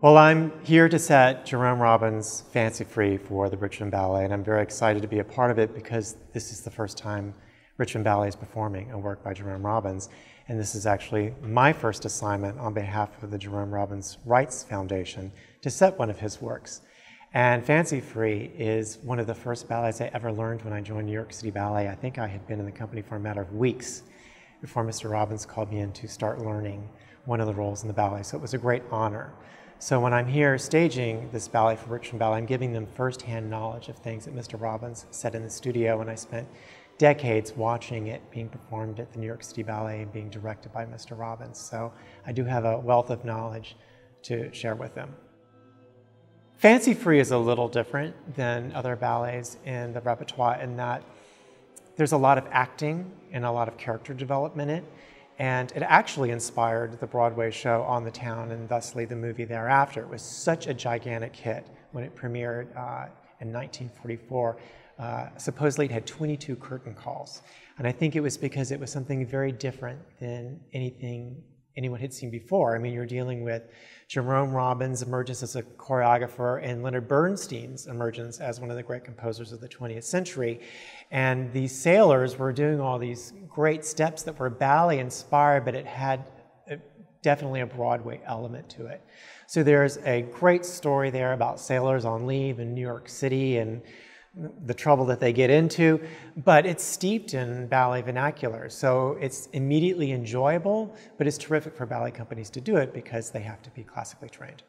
Well, I'm here to set Jerome Robbins' Fancy Free for the Richmond Ballet, and I'm very excited to be a part of it because this is the first time Richmond Ballet is performing a work by Jerome Robbins, and this is actually my first assignment on behalf of the Jerome Robbins Rights Foundation to set one of his works. And Fancy Free is one of the first ballets I ever learned when I joined New York City Ballet. I think I had been in the company for a matter of weeks before Mr. Robbins called me in to start learning one of the roles in the ballet, so it was a great honor. So when I'm here staging this ballet for Richmond Ballet, I'm giving them first-hand knowledge of things that Mr. Robbins said in the studio, and I spent decades watching it being performed at the New York City Ballet and being directed by Mr. Robbins. So I do have a wealth of knowledge to share with them. Fancy Free is a little different than other ballets in the repertoire in that there's a lot of acting and a lot of character development in it. And it actually inspired the Broadway show On the Town and thusly the movie thereafter. It was such a gigantic hit when it premiered in 1944. Supposedly it had 22 curtain calls. And I think it was because it was something very different than anything anyone had seen before. I mean, you're dealing with Jerome Robbins' emergence as a choreographer and Leonard Bernstein's emergence as one of the great composers of the 20th century. And these sailors were doing all these great steps that were ballet inspired, but it had definitely a Broadway element to it. So there's a great story there about sailors on leave in New York City and the trouble that they get into, but it's steeped in ballet vernacular. So it's immediately enjoyable, but it's terrific for ballet companies to do it because they have to be classically trained.